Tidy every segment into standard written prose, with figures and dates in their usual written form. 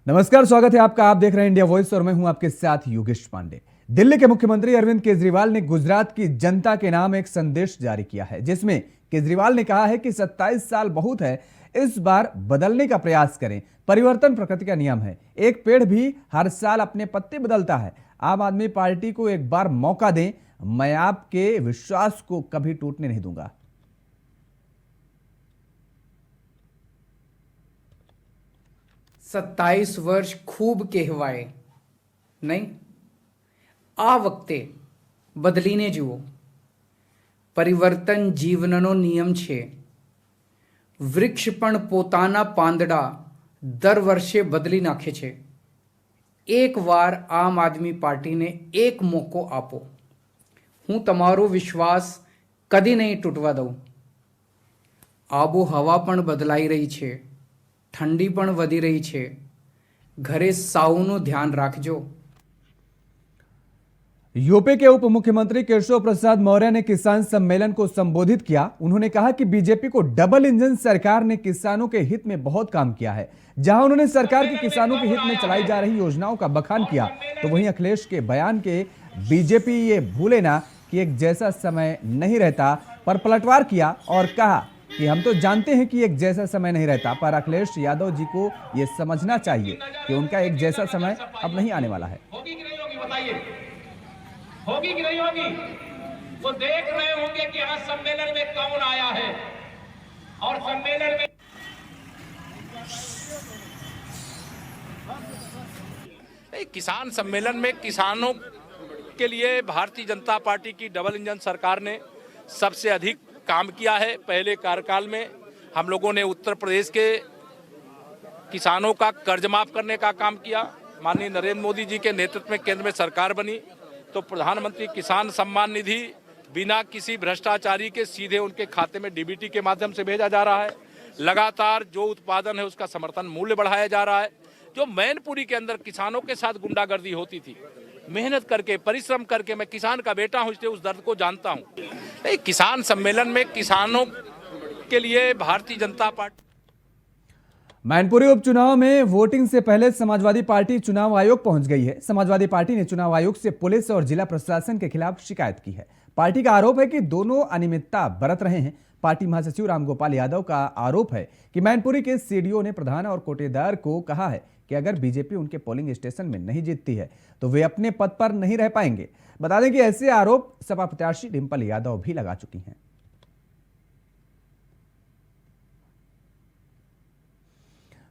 नमस्कार, स्वागत है आपका। आप देख रहे हैं इंडिया वॉइस और मैं हूं आपके साथ योगेश पांडे। दिल्ली के मुख्यमंत्री अरविंद केजरीवाल ने गुजरात की जनता के नाम एक संदेश जारी किया है, जिसमें केजरीवाल ने कहा है कि 27 साल बहुत है, इस बार बदलने का प्रयास करें। परिवर्तन प्रकृति का नियम है, एक पेड़ भी हर साल अपने पत्ते बदलता है। आम आदमी पार्टी को एक बार मौका दें, मैं आपके विश्वास को कभी टूटने नहीं दूंगा। 27 વર્ષ ખૂબ કહેવાય નહીં. આ વખતે બદલીને જુઓ. પરિવર્તન જીવનનો નિયમ છે. વૃક્ષ પણ પોતાના પાંદડા દર વર્ષે બદલી નાખે છે. એકવાર આમ આદમી પાર્ટીને એક મોકો આપો. હું તમારો વિશ્વાસ કદી નહીં તૂટવા દઉં. આબોહવા પણ બદલાઈ રહી છે, ठंडी पण वधी रही छे. घरे सावनु ध्यान राखजो. यूपी के उप मुख्यमंत्री केशव प्रसाद मौर्य ने किसान सम्मेलन को संबोधित किया। उन्होंने कहा कि बीजेपी को डबल इंजन सरकार ने किसानों के हित में बहुत काम किया है। जहां उन्होंने सरकार की किसानों के हित में चलाई जा रही योजनाओं का बखान किया, तो वहीं अखिलेश के बयान के बीजेपी ये भूले ना कि एक जैसा समय नहीं रहता पर पलटवार किया और कहा कि हम तो जानते हैं कि एक जैसा समय नहीं रहता, पर अखिलेश यादव जी को यह समझना चाहिए कि उनका एक जैसा समय अब नहीं आने वाला है। होगी कि नहीं होगी बताइए, होगी कि नहीं होगी? वो देख रहे होंगे कि आज सम्मेलन में कौन आया है और सम्मेलन में किसान सम्मेलन में किसानों के लिए भारतीय जनता पार्टी की डबल इंजन सरकार ने सबसे अधिक काम किया है। पहले कार्यकाल में हम लोगों ने उत्तर प्रदेश के किसानों का कर्ज माफ करने का काम किया। माननीय नरेंद्र मोदी जी के नेतृत्व में केंद्र में सरकार बनी तो प्रधानमंत्री किसान सम्मान निधि बिना किसी भ्रष्टाचारी के सीधे उनके खाते में डीबीटी के माध्यम से भेजा जा रहा है। लगातार जो उत्पादन है उसका समर्थन मूल्य बढ़ाया जा रहा है। जो मैनपुरी के अंदर किसानों के साथ गुंडागर्दी होती थी, मेहनत करके परिश्रम करके, मैं किसान का बेटा हूं इसलिए उस दर्द को जानता हूं। किसान सम्मेलन में किसानों के लिए भारतीय जनता पार्टी। मैनपुरी उपचुनाव में वोटिंग से पहले समाजवादी पार्टी चुनाव आयोग पहुंच गई है। समाजवादी पार्टी ने चुनाव आयोग से पुलिस और जिला प्रशासन के खिलाफ शिकायत की है। पार्टी का आरोप है कि दोनों अनियमितता बरत रहे हैं। पार्टी महासचिव रामगोपाल यादव का आरोप है कि मैनपुरी के सीडीओ ने प्रधान और कोटेदार को कहा है कि अगर बीजेपी उनके पोलिंग स्टेशन में नहीं जीतती है तो वे अपने पद पर नहीं रह पाएंगे। बता दें कि ऐसे आरोप सपा प्रत्याशी डिंपल यादव भी लगा चुकी हैं।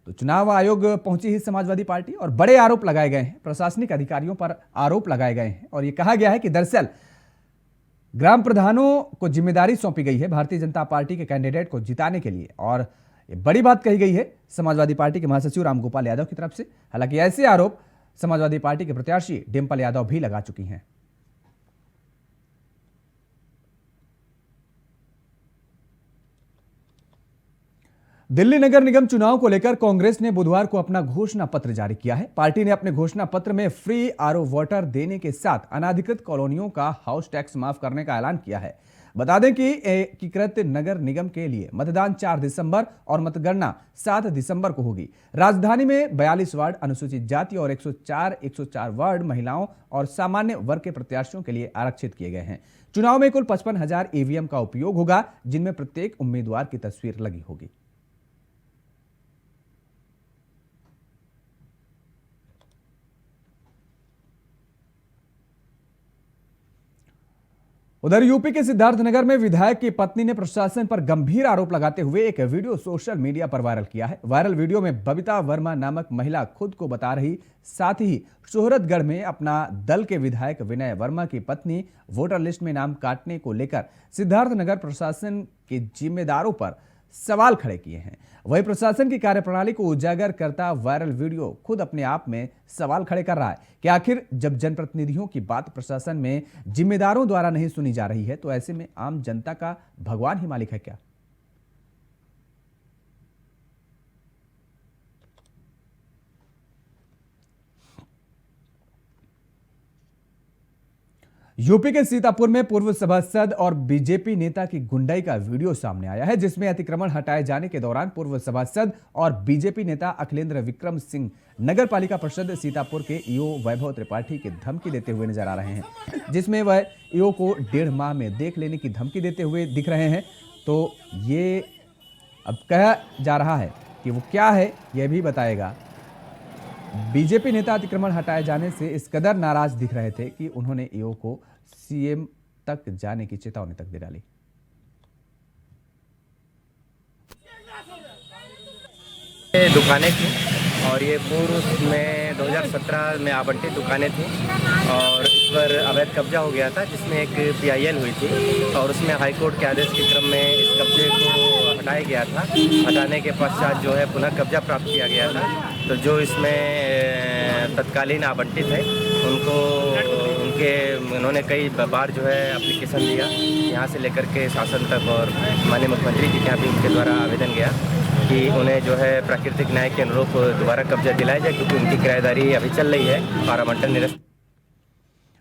तो चुनाव आयोग पहुंची ही समाजवादी पार्टी और बड़े आरोप लगाए गए हैं। प्रशासनिक अधिकारियों पर आरोप लगाए गए हैं और यह कहा गया है कि दरअसल ग्राम प्रधानों को जिम्मेदारी सौंपी गई है भारतीय जनता पार्टी के कैंडिडेट को जिताने के लिए। और ये बड़ी बात कही गई है समाजवादी पार्टी के महासचिव रामगोपाल यादव की तरफ से। हालांकि ऐसे आरोप समाजवादी पार्टी के प्रत्याशी डिंपल यादव भी लगा चुकी हैं। दिल्ली नगर निगम चुनाव को लेकर कांग्रेस ने बुधवार को अपना घोषणा पत्र जारी किया है। पार्टी ने अपने घोषणा पत्र में फ्री आरओ वाटर देने के साथ अनाधिकृत कॉलोनियों का हाउस टैक्स माफ करने का ऐलान किया है। बता दें कि एकीकृत नगर निगम के लिए मतदान 4 दिसंबर और मतगणना 7 दिसंबर को होगी। राजधानी में 42 वार्ड अनुसूचित जाति और 104 वार्ड महिलाओं और सामान्य वर्ग के प्रत्याशियों के लिए आरक्षित किए गए हैं। चुनाव में कुल 55,000 ईवीएम का उपयोग होगा, जिनमें प्रत्येक उम्मीदवार की तस्वीर लगी होगी। उधर यूपी के सिद्धार्थनगर में विधायक की पत्नी ने प्रशासन पर गंभीर आरोप लगाते हुए एक वीडियो सोशल मीडिया पर वायरल किया है। वायरल वीडियो में बबीता वर्मा नामक महिला खुद को बता रही, साथ ही शोहरतगढ़ में अपना दल के विधायक विनय वर्मा की पत्नी वोटर लिस्ट में नाम काटने को लेकर सिद्धार्थनगर प्रशासन के जिम्मेदारों पर सवाल खड़े किए हैं। वही प्रशासन की कार्यप्रणाली को उजागर करता वायरल वीडियो खुद अपने आप में सवाल खड़े कर रहा है कि आखिर जब जनप्रतिनिधियों की बात प्रशासन में जिम्मेदारों द्वारा नहीं सुनी जा रही है तो ऐसे में आम जनता का भगवान ही मालिक है क्या? यूपी के सीतापुर में पूर्व सभासद और बीजेपी नेता की गुंडाई का वीडियो सामने आया है, जिसमें अतिक्रमण हटाए जाने के दौरान पूर्व सभासद और बीजेपी नेता अखिलेंद्र विक्रम सिंह नगर पालिका परिषद सीतापुर के ईओ वैभव त्रिपाठी की धमकी देते हुए नजर आ रहे हैं, जिसमें वह ईओ को 1.5 माह में देख लेने की धमकी देते हुए दिख रहे हैं। तो ये अब कहा जा रहा है कि वो क्या है, यह भी बताएगा। बीजेपी नेता अतिक्रमण हटाए जाने से इस कदर नाराज दिख रहे थे कि उन्होंने ईओ को सीएम तक जाने की चेतावनी तक दे डाली। दुकानें थी और ये पूर्व में 2017 में आवंटित दुकानें थी और इस पर अवैध कब्जा हो गया था, जिसमें एक PIL हुई थी और उसमें हाईकोर्ट के आदेश के क्रम में इस कब्जे को हटाया गया था। हटाने के पश्चात जो है पुनः कब्जा प्राप्त किया गया था। तो जो इसमें तत्कालीन आवंटित है उन्होंने कई बार जो है एप्लीकेशन दिया, यहाँ से लेकर के शासन तक, और माननीय मुख्यमंत्री जी के यहाँ भी उनके द्वारा आवेदन गया कि उन्हें जो है प्राकृतिक न्याय के अनुरूप दोबारा कब्जा दिलाया जाए, क्योंकि उनकी किराएदारी अभी चल रही है और आवंटन निरस्त।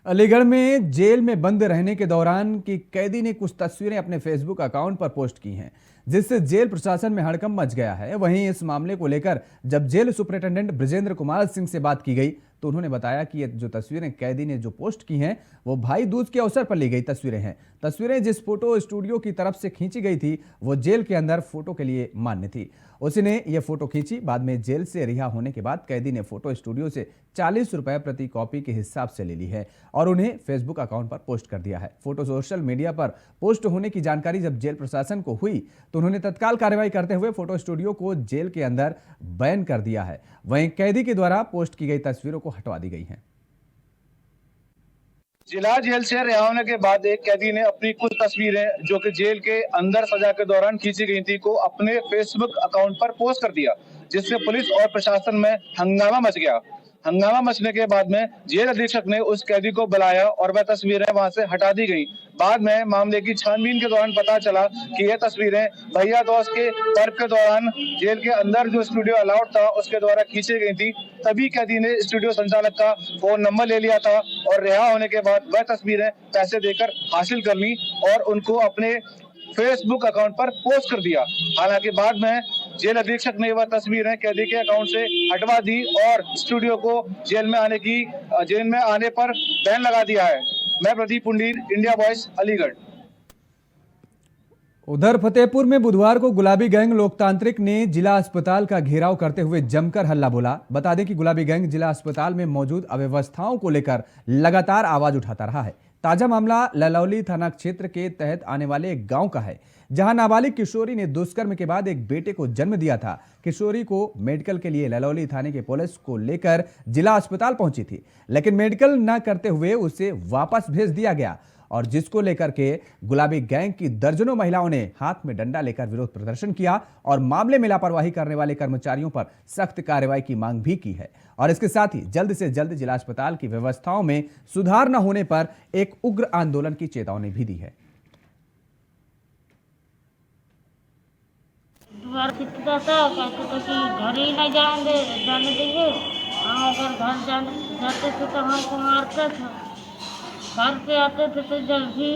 अलीगढ़ में जेल में बंद रहने के दौरान की कैदी ने कुछ तस्वीरें अपने फेसबुक अकाउंट पर पोस्ट की हैं, जिससे जेल प्रशासन में हड़कंप मच गया है। वहीं इस मामले को लेकर जब जेल सुपरिटेंडेंट ब्रजेंद्र कुमार सिंह से बात की गई तो उन्होंने बताया कि ये जो तस्वीरें कैदी ने जो पोस्ट की हैं वो भाई दूज के अवसर पर ली गई तस्वीरें हैं। तस्वीरें जिस फोटो स्टूडियो की तरफ से खींची गई थी वो जेल के अंदर फोटो के लिए मान्य थी। उसने ये फोटो खींची। बाद में जेल से रिहा होने के बाद कैदी ने फोटो स्टूडियो से 40 रुपए प्रति कॉपी के हिसाब से ले ली है और उन्हें फेसबुक अकाउंट पर पोस्ट कर दिया है। फोटो सोशल मीडिया पर पोस्ट होने की जानकारी जब जेल प्रशासन को हुई तो उन्होंने तत्काल कार्रवाई करते हुए फोटो स्टूडियो को जेल के अंदर बैन कर दिया है। वहीं कैदी के द्वारा पोस्ट की गई तस्वीरों को हटवा दी गई हैं। जिला जेल से रिहा होने के बाद एक कैदी ने अपनी कुछ तस्वीरें जो कि जेल के अंदर सजा के दौरान खींची गई थी को अपने फेसबुक अकाउंट पर पोस्ट कर दिया, जिससे पुलिस और प्रशासन में हंगामा मच गया। हंगामा मचने के बाद में जेल अधीक्षक ने उस कैदी को बुलाया और वह तस्वीरें वहां से हटा दी गई। बाद में मामले की छानबीन के दौरान पता चला कि यह तस्वीरें भैया दोस्त के पर्व के दौरान जेल के अंदर जो स्टूडियो अलाउड था उसके द्वारा खींची गई थी। तभी कैदी ने स्टूडियो संचालक का फोन नंबर ले लिया था और रिहा होने के बाद वह तस्वीरें पैसे देकर हासिल कर ली और उनको अपने फेसबुक अकाउंट पर पोस्ट कर दिया। हालांकि बाद में जेल अधीक्षक ने वह तस्वीरें कैदी के अकाउंट से हटवा दी और स्टूडियो को जेल में आने पर बैन लगा दिया है। मैं प्रदीप पुंडीर, इंडिया वॉइस, अलीगढ़। उधर फतेहपुर में बुधवार को गुलाबी गैंग लोकतांत्रिक ने जिला अस्पताल का घेराव करते हुए जमकर हल्ला बोला। बता दें कि गुलाबी गैंग जिला अस्पताल में मौजूद अव्यवस्थाओं को लेकर लगातार आवाज उठाता रहा है। ताजा मामला ललौली थाना क्षेत्र के तहत आने वाले एक गांव का है, जहां नाबालिग किशोरी ने दुष्कर्म के बाद एक बेटे को जन्म दिया था। किशोरी को मेडिकल के लिए ललौली थाने के पुलिस को लेकर जिला अस्पताल पहुंची थी, लेकिन मेडिकल न करते हुए उसे वापस भेज दिया गया और जिसको लेकर के गुलाबी गैंग की दर्जनों महिलाओं ने हाथ में डंडा लेकर विरोध प्रदर्शन किया और मामले में लापरवाही करने वाले कर्मचारियों पर सख्त कार्रवाई की मांग भी की है। और इसके साथ ही जल्द से जल्द जिला अस्पताल की व्यवस्थाओं में सुधार न होने पर एक उग्र आंदोलन की चेतावनी भी दी है। घर ही नहीं जाने देंगे, हम अगर घर जाते थे तो हमको मारते थे, घर पे आते थे तो जब भी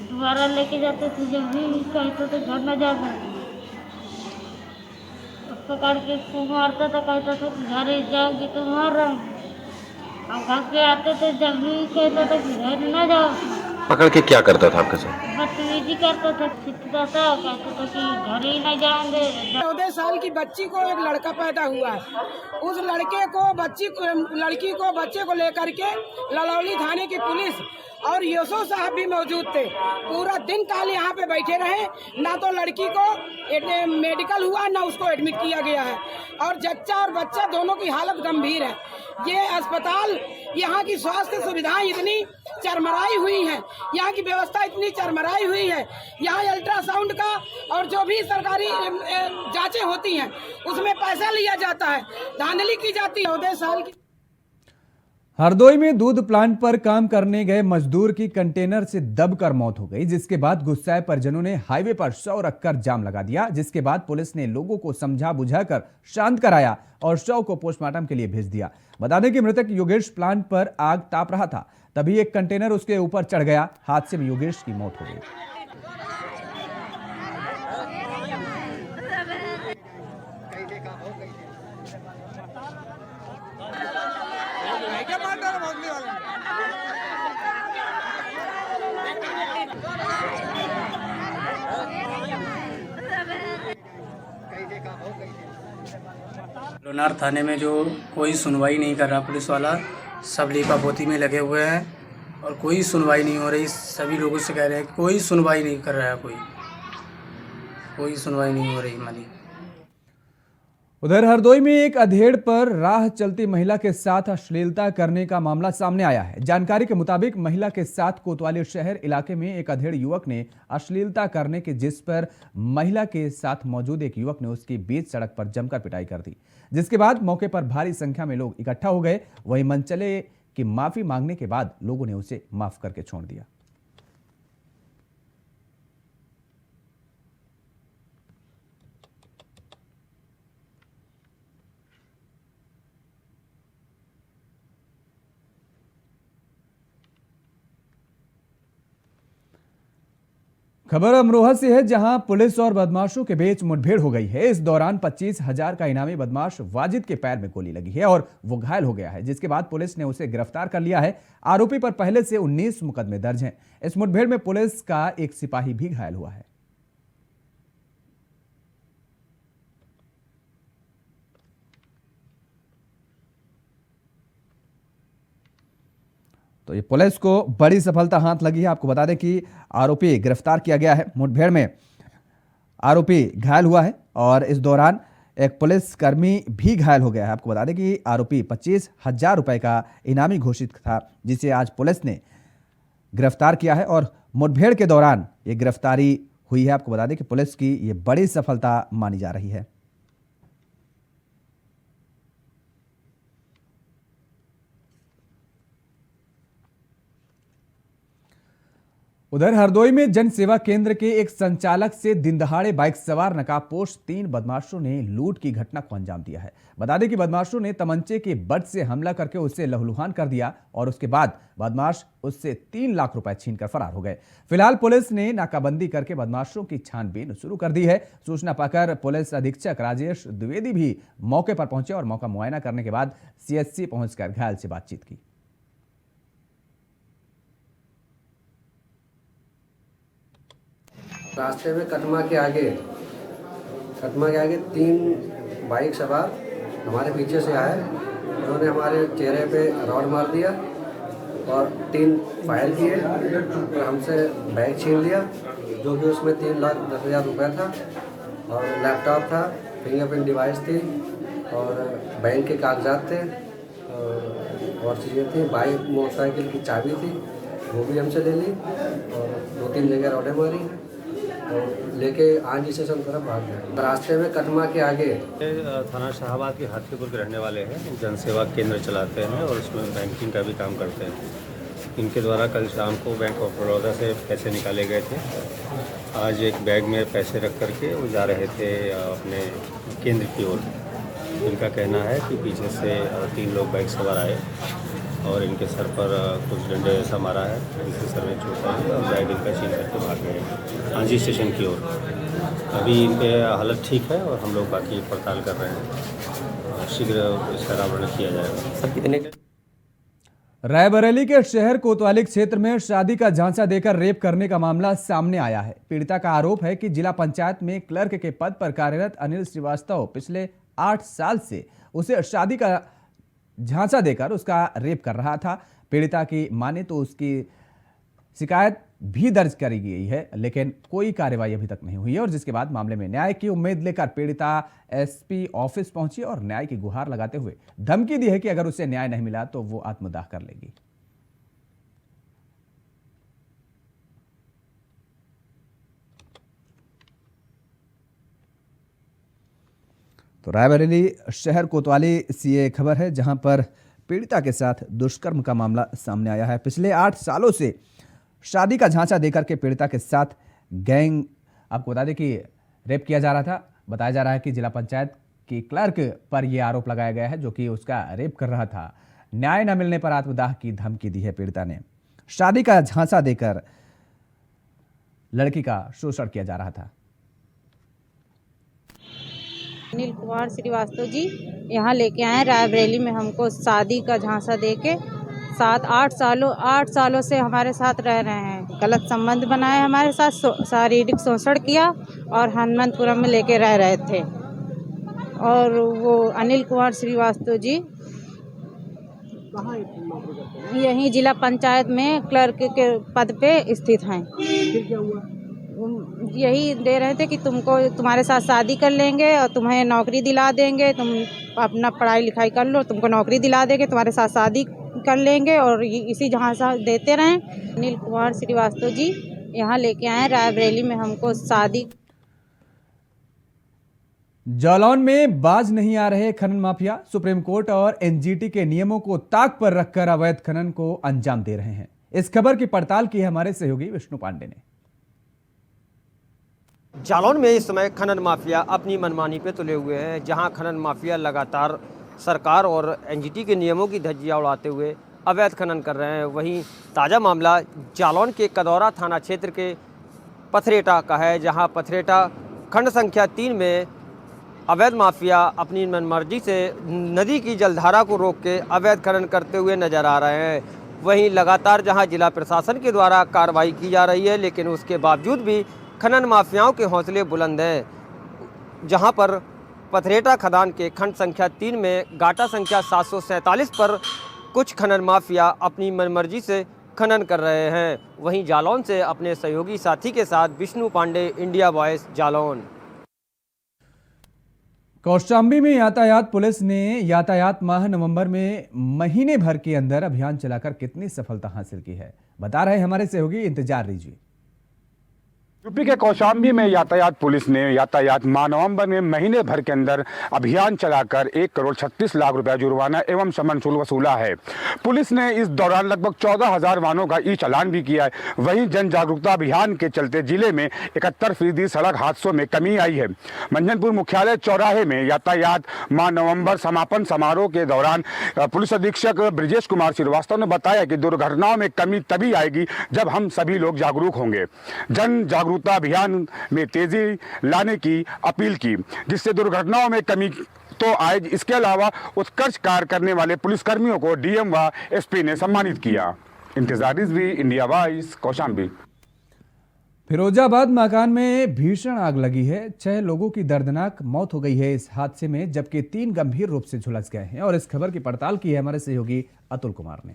दोबारा लेके जाते थे, जब भी कहते थे घर न जाना, पकड़ के खूब मारता था, कहता था कि घर ही जाओगी तो मार रहा हूँ। हम घर पे आते थे, जब भी कहता था कि घर न जाओ। पकड़ के क्या करता था आपके साथ? बदतमीजी करता था, छिटता था, कहता था कि घर ही नहीं जाएंगे। 14 साल की बच्ची को एक लड़का पैदा हुआ है। उस लड़की को बच्चे को लेकर के ललौली थाने की पुलिस और यूसुफ साहब भी मौजूद थे। पूरा दिन काल यहाँ पे बैठे रहे, ना तो लड़की को मेडिकल हुआ ना उसको एडमिट किया गया है और जच्चा और बच्चा दोनों की हालत गंभीर है। ये अस्पताल, यहाँ की स्वास्थ्य सुविधाएं इतनी चरमराई हुई हैं, यहाँ की व्यवस्था इतनी चरमराई हुई है, यहाँ अल्ट्रासाउंड का और जो भी सरकारी जांचें होती हैं उसमें पैसा लिया जाता है, धांधली की जाती है। 14 साल की हरदोई में दूध प्लांट पर काम करने गए मजदूर की कंटेनर से दबकर मौत हो गई, जिसके बाद गुस्साए परिजनों ने हाईवे पर शव रखकर जाम लगा दिया। जिसके बाद पुलिस ने लोगों को समझा बुझाकर शांत कराया और शव को पोस्टमार्टम के लिए भेज दिया। बता दें कि मृतक योगेश प्लांट पर आग ताप रहा था, तभी एक कंटेनर उसके ऊपर चढ़ गया। हादसे में योगेश की मौत हो गई। लोनार थाने में जो कोई सुनवाई नहीं कर रहा पुलिस वाला, सब लीपापोती में लगे हुए हैं और कोई सुनवाई नहीं हो रही। सभी लोगों से कह रहे हैं कोई सुनवाई नहीं कर रहा है, कोई सुनवाई नहीं हो रही हमारी। उधर हरदोई में एक अधेड़ पर राह चलती महिला के साथ अश्लीलता करने का मामला सामने आया है। जानकारी के मुताबिक महिला के साथ कोतवाली शहर इलाके में एक अधेड़ युवक ने अश्लीलता करने के जिस पर महिला के साथ मौजूद एक युवक ने उसकी बीच सड़क पर जमकर पिटाई कर दी, जिसके बाद मौके पर भारी संख्या में लोग इकट्ठा हो गए। वहीं मनचले की माफी मांगने के बाद लोगों ने उसे माफ करके छोड़ दिया। खबर अमरोहा से है, जहां पुलिस और बदमाशों के बीच मुठभेड़ हो गई है। इस दौरान 25,000 का इनामी बदमाश वाजिद के पैर में गोली लगी है और वो घायल हो गया है, जिसके बाद पुलिस ने उसे गिरफ्तार कर लिया है। आरोपी पर पहले से 19 मुकदमे दर्ज हैं। इस मुठभेड़ में पुलिस का एक सिपाही भी घायल हुआ है। तो ये पुलिस को बड़ी सफलता हाथ लगी है। आपको बता दें कि आरोपी गिरफ्तार किया गया है। मुठभेड़ में आरोपी घायल हुआ है और इस दौरान एक पुलिसकर्मी भी घायल हो गया है। आपको बता दें कि आरोपी 25,000 रुपए का इनामी घोषित था, जिसे आज पुलिस ने गिरफ्तार किया है और मुठभेड़ के दौरान ये गिरफ्तारी हुई है। आपको बता दें कि पुलिस की ये बड़ी सफलता मानी जा रही है। उधर हरदोई में जन सेवा केंद्र के एक संचालक से दिन दहाड़े बाइक सवार नकाबपोश 3 बदमाशों ने लूट की घटना को अंजाम दिया है। बता दें कि बदमाशों ने तमंचे के बट से हमला करके उसे लहूलुहान कर दिया और उसके बाद बदमाश उससे 3 लाख रुपए छीनकर फरार हो गए। फिलहाल पुलिस ने नाकाबंदी करके बदमाशों की छानबीन शुरू कर दी है। सूचना पाकर पुलिस अधीक्षक राजेश द्विवेदी भी मौके पर पहुंचे और मौका मुआयना करने के बाद सीएचसी पहुंचकर घायल से बातचीत की। रास्ते में कटमा के आगे 3 बाइक सवार हमारे पीछे से आए। उन्होंने हमारे चेहरे पे रॉड मार दिया और 3 फायर किए और हमसे बैग छीन लिया, जो कि उसमें 3,10,000 रुपये था और लैपटॉप था, फिंगरप्रिंट डिवाइस थी और बैंक के कागजात थे और चीज़ें थी। बाइक मोटरसाइकिल की चाबी थी, वो भी हमसे ले ली और 2-3 जगह रॉडें मारी और लेके आंजी स्टेशन तरफ भाग गए। रास्ते में कटमा के आगे थाना शाहबाद के हाथीपुर के रहने वाले हैं। जनसेवा केंद्र चलाते हैं और उसमें बैंकिंग का भी काम करते हैं। इनके द्वारा कल शाम को बैंक ऑफ बड़ौदा से पैसे निकाले गए थे। आज एक बैग में पैसे रख करके वो जा रहे थे अपने केंद्र की ओर। इनका कहना है कि पीछे से 3 लोग बाइक सवार आए और इनके सर पर कुछ डंडे जैसा मारा है, इनके सर में चोट आई और बैग इनका छीन करके भाग गए आंजी स्टेशन की ओर। अभी इनके हालत ठीक है और हम लोग बाकी पड़ताल कर रहे हैं। शीघ्र इसका अनावरण किया जाएगा। सब कितने रायबरेली के शहर कोतवाली क्षेत्र में शादी का झांसा देकर रेप करने का मामला सामने आया है। पीड़िता का आरोप है कि जिला पंचायत में क्लर्क के पद पर कार्यरत अनिल श्रीवास्तव पिछले 8 साल से उसे शादी का झांसा देकर उसका रेप कर रहा था। पीड़िता की माने तो उसकी शिकायत भी दर्ज करी गई है, लेकिन कोई कार्रवाई अभी तक नहीं हुई है और जिसके बाद मामले में न्याय की उम्मीद लेकर पीड़िता एसपी ऑफिस पहुंची और न्याय की गुहार लगाते हुए धमकी दी है कि अगर उसे न्याय नहीं मिला तो वो आत्मदाह कर लेगी। तो रायबरेली शहर कोतवाली से ये खबर है, जहां पर पीड़िता के साथ दुष्कर्म का मामला सामने आया है। पिछले 8 सालों से शादी का झांसा देकर के पीड़िता के साथ गैंग, आपको बता दें कि रेप किया जा रहा था। बताया जा रहा है कि जिला पंचायत की क्लर्क पर यह आरोप लगाया गया है, जो कि उसका रेप कर रहा था। न्याय न मिलने पर आत्मदाह की धमकी दी है पीड़िता ने। शादी का झांसा देकर लड़की का शोषण किया जा रहा था। अनिल कुमार श्रीवास्तव जी यहाँ लेके आए रायबरेली में, हमको शादी का झांसा देके 7-8 सालों से हमारे साथ रह रहे हैं। गलत संबंध बनाए हमारे साथ, शारीरिक शोषण किया और हनुमंतपुरम में लेके रह रहे थे। और वो अनिल कुमार श्रीवास्तव जी यहीं जिला पंचायत में क्लर्क के पद पे स्थित हैं। फिर क्या हुआ? यही दे रहे थे कि तुम्हारे साथ शादी कर लेंगे और तुम्हें नौकरी दिला देंगे, तुम अपना पढ़ाई लिखाई कर लो, तुमको नौकरी दिला देंगे, तुम्हारे साथ शादी कर लेंगे, और इसी झांसा देते रहें। अनिल कुमार श्रीवास्तव जी यहाँ लेके आए रायबरेली में, हमको शादी। जालौन में बाज नहीं आ रहे खनन माफिया। सुप्रीम कोर्ट और एनजीटी के नियमों को ताक पर रखकर अवैध खनन को अंजाम दे रहे हैं। इस खबर की पड़ताल की है हमारे सहयोगी विष्णु पांडे ने। जालौन में इस समय खनन माफिया अपनी मनमानी पे तुले हुए हैं। जहां खनन माफिया लगातार सरकार और एनजीटी के नियमों की धज्जियां उड़ाते हुए अवैध खनन कर रहे हैं, वहीं ताज़ा मामला जालौन के कदौरा थाना क्षेत्र के पथरेटा का है, जहां पथरेटा खंड संख्या 3 में अवैध माफिया अपनी मनमर्जी से नदी की जलधारा को रोक के अवैध खनन करते हुए नजर आ रहे हैं। वहीं लगातार जहां जिला प्रशासन के द्वारा कार्रवाई की जा रही है, लेकिन उसके बावजूद भी खनन माफियाओं के हौसले बुलंद हैं। जहां पर पथरेटा खदान के खंड संख्या 3 में गाटा संख्या 747 पर कुछ खनन माफिया अपनी मनमर्जी से खनन कर रहे हैं। वहीं जालौन से अपने सहयोगी साथी के साथ विष्णु पांडे, इंडिया वॉइस, जालौन। कौशाम्बी में यातायात पुलिस ने यातायात माह नवंबर में महीने भर के अंदर अभियान चलाकर कितनी सफलता हासिल की है, बता रहे हमारे सहयोगी इंतजार लीजिए। यूपी के कौशाम्बी में यातायात पुलिस ने यातायात माह नवंबर में महीने भर के अंदर अभियान चलाकर 1,36,00,000 रुपया जुर्माना एवं समन शुल्क वसूला है। पुलिस ने इस दौरान लगभग 14,000 वाहनों का ई चालान भी किया है। वहीं जन जागरूकता अभियान के चलते जिले में 71% सड़क हादसों में कमी आई है। मंझनपुर मुख्यालय चौराहे में यातायात माह नवंबर समापन समारोह के दौरान पुलिस अधीक्षक ब्रजेश कुमार श्रीवास्तव ने बताया कि दुर्घटनाओं में कमी तभी आएगी जब हम सभी लोग जागरूक होंगे। जन जागरूकता अभियान में तेजी लाने की अपील की, जिससे दुर्घटनाओं में कमी तो आए। इसके अलावा उत्कृष्ट कार्य करने वाले पुलिसकर्मियों को डीएम व एसपी ने सम्मानित किया। इंतजार रिजवी, इंडिया वॉइस, कौशाम्बी। फिरोजाबाद मकान में भीषण आग लगी है। 6 लोगों की दर्दनाक मौत हो गई है इस हादसे में, जबकि 3 गंभीर रूप से झुलस गए हैं। और इस खबर की पड़ताल की है हमारे सहयोगी अतुल कुमार ने।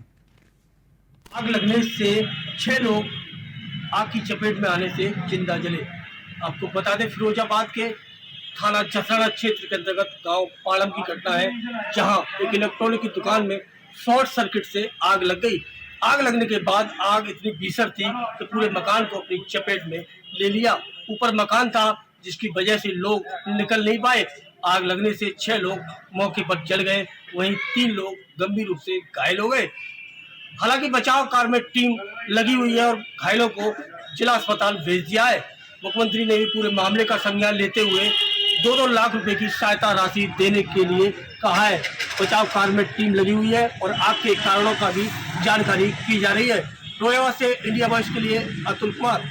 आग लगने से 6 लोग आग की चपेट में आने से जिंदा जले। आपको बता दें, फिरोजाबाद के थाना चसराना क्षेत्र के अंतर्गत गांव पाड़म की घटना है, जहां एक इलेक्ट्रॉनिक की दुकान में शॉर्ट सर्किट से आग लग गई। आग लगने के बाद आग इतनी भीषण थी कि पूरे मकान को अपनी चपेट में ले लिया। ऊपर मकान था, जिसकी वजह से लोग निकल नहीं पाए। आग लगने से 6 लोग मौके पर जल गए, वहीं 3 लोग गंभीर रूप से घायल हो गए। हालांकि बचाव कार्य में टीम लगी हुई है और घायलों को जिला अस्पताल भेज दिया है। मुख्यमंत्री ने भी पूरे मामले का संज्ञान लेते हुए 2-2 लाख रुपए की सहायता राशि देने के लिए कहा है। बचाव कार्य में टीम लगी हुई है और आग के कारणों का भी जानकारी की जा रही है। रोएवा से इंडिया वॉइस के लिए अतुल कुमार।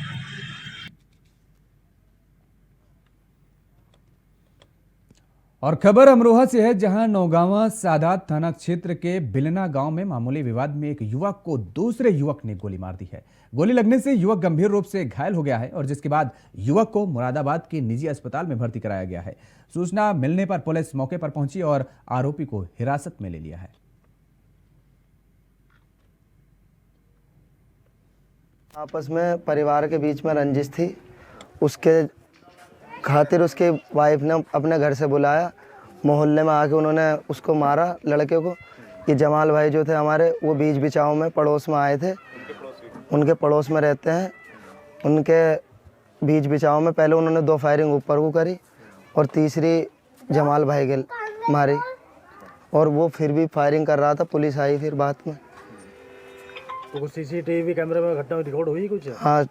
और खबर अमरोहा से है, जहां नौगांवा सादात थाना क्षेत्र के बिलना गांव में मामूली विवाद में एक युवक को दूसरे युवक ने गोली मार दी है। गोली लगने से युवक गंभीर रूप से घायल हो गया है और जिसके बाद युवक को मुरादाबाद के निजी अस्पताल में भर्ती कराया गया है। सूचना मिलने पर पुलिस मौके पर पहुंची और आरोपी को हिरासत में ले लिया है। आपस में परिवार के बीच में रंजिश थी, उसके खातिर उसके वाइफ ने अपने घर से बुलाया। मोहल्ले में आके उन्होंने उसको मारा, लड़के को। ये जमाल भाई जो थे हमारे, वो बीच बिचाव में पड़ोस में आए थे, उनके पड़ोस में रहते हैं। उनके बीच बिचाव में पहले उन्होंने 2 फायरिंग ऊपर को करी और तीसरी जमाल भाई के मारी। और वो फिर भी फायरिंग कर रहा था। पुलिस आई फिर बाद में। तो कुछ सीसीटीवी कैमरे में घटना रिकॉर्ड हुई कुछ? हाँ,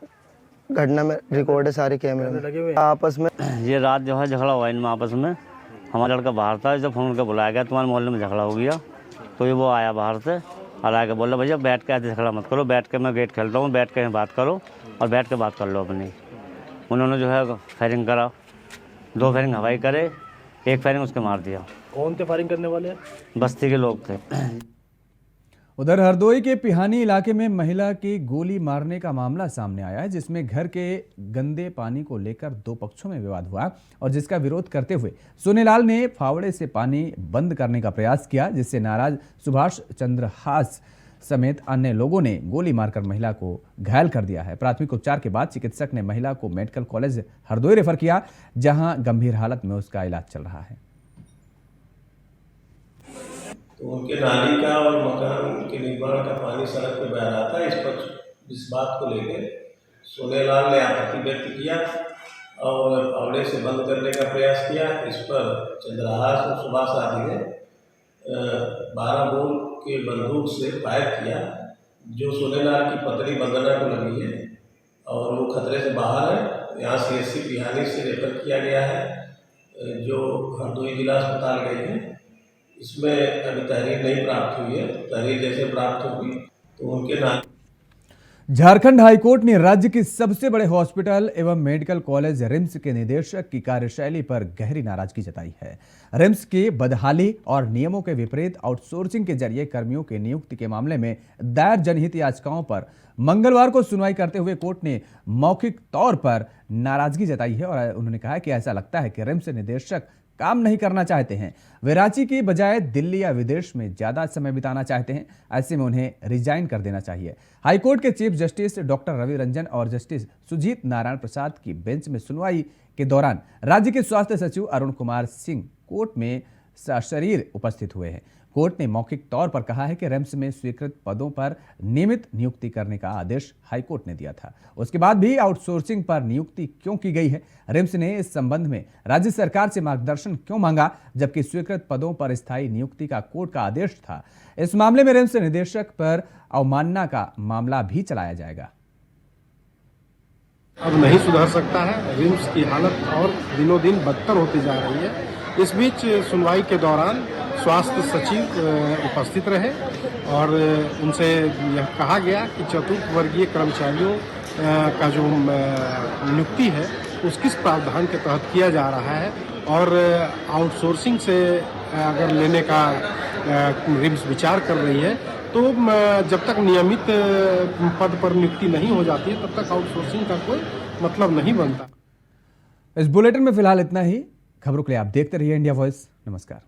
घटना में रिकॉर्ड है, सारे कैमरे में लगे हुए आपस में। ये रात जो है झगड़ा हुआ इनमें आपस में। हमारा लड़का बाहर था, जब फोन करके बुलाया गया तुम्हारे मोहल्ले में झगड़ा हो गया, तो ये वो आया बाहर से और आके बोला भैया बैठ के ऐसे झगड़ा मत करो, बैठ के मैं गेट खेलता हूँ, बैठ के बात करो और बैठ के बात कर लो अपनी। उन्होंने जो है फायरिंग करा, 2 फायरिंग हवाई करे, 1 फायरिंग उसके मार दिया। कौन थे फायरिंग करने वाले? बस्ती के लोग थे। उधर हरदोई के पिहानी इलाके में महिला की गोली मारने का मामला सामने आया है, जिसमें घर के गंदे पानी को लेकर 2 पक्षों में विवाद हुआ और जिसका विरोध करते हुए सोनेलाल ने फावड़े से पानी बंद करने का प्रयास किया, जिससे नाराज सुभाष चंद्र हास समेत अन्य लोगों ने गोली मारकर महिला को घायल कर दिया है। प्राथमिक उपचार के बाद चिकित्सक ने महिला को मेडिकल कॉलेज हरदोई रेफर किया, जहां गंभीर हालत में उसका इलाज चल रहा है। तो उनके नाली का और मकान के निर्माण का पानी सड़क पे बह रहा था। इस बात को लेकर सोनेलाल ने आपत्ति व्यक्त किया और फावड़े से बंद करने का प्रयास किया। इस पर चंद्रहास और सुभाष आदि ने 12 बोर के बंदूक से फायर किया, जो सोनेलाल की पत्नी वंदना को लगी है और वो खतरे से बाहर है। यहाँ CSC पिहानी से रेफर किया गया है, जो हरदोई जिला अस्पताल गए हैं। इसमें अभी तहरीर नहीं प्राप्त हुई है, तहरीर जैसे प्राप्त होगी तो उनके नाम। झारखंड हाईकोर्ट ने राज्य के सबसे बड़े हॉस्पिटल एवं मेडिकल कॉलेज रिम्स के निदेशक की कार्यशैली पर गहरी नाराजगी जताई है। रिम्स की बदहाली और नियमों के विपरीत आउटसोर्सिंग के जरिए कर्मियों की नियुक्ति के मामले में दायर जनहित याचिकाओं पर मंगलवार को सुनवाई करते हुए कोर्ट ने मौखिक तौर पर नाराजगी जताई है और उन्होंने कहा कि ऐसा लगता है कि रिम्स निदेशक काम नहीं करना चाहते हैं, वे रांची की बजाय दिल्ली या विदेश में ज्यादा समय बिताना चाहते हैं। ऐसे में उन्हें रिजाइन कर देना चाहिए। हाईकोर्ट के chief justice doctor Ravi Ranjan और जस्टिस सुजीत नारायण प्रसाद की बेंच में सुनवाई के दौरान राज्य के स्वास्थ्य सचिव अरुण कुमार सिंह कोर्ट में सशरीर उपस्थित हुए हैं। कोर्ट ने मौखिक तौर पर कहा है कि रिम्स में स्वीकृत पदों पर नियमित नियुक्ति करने का आदेश हाईकोर्ट ने दिया था, उसके बाद भी आउटसोर्सिंग पर नियुक्ति क्यों की गई है। रिम्स ने इस संबंध में राज्य सरकार से मार्गदर्शन क्यों मांगा, जबकि स्वीकृत पदों पर स्थायी नियुक्ति का कोर्ट का आदेश था। इस मामले में रिम्स निदेशक पर अवमानना का मामला भी चलाया जाएगा। अब नहीं सुधर सकता है, रिम्स की हालत और दिनों दिन बदतर होती जा रही है। इस बीच सुनवाई के दौरान स्वास्थ्य सचिव उपस्थित रहे और उनसे यह कहा गया कि चतुर्थ वर्गीय कर्मचारियों का जो नियुक्ति है उस किस प्रावधान के तहत किया जा रहा है और आउटसोर्सिंग से अगर लेने का रिम्स विचार कर रही है तो जब तक नियमित पद पर नियुक्ति नहीं हो जाती है तब तक आउटसोर्सिंग का कोई मतलब नहीं बनता। इस बुलेटिन में फिलहाल इतना ही। खबरों के लिए आप देखते रहिए इंडिया वॉइस। नमस्कार।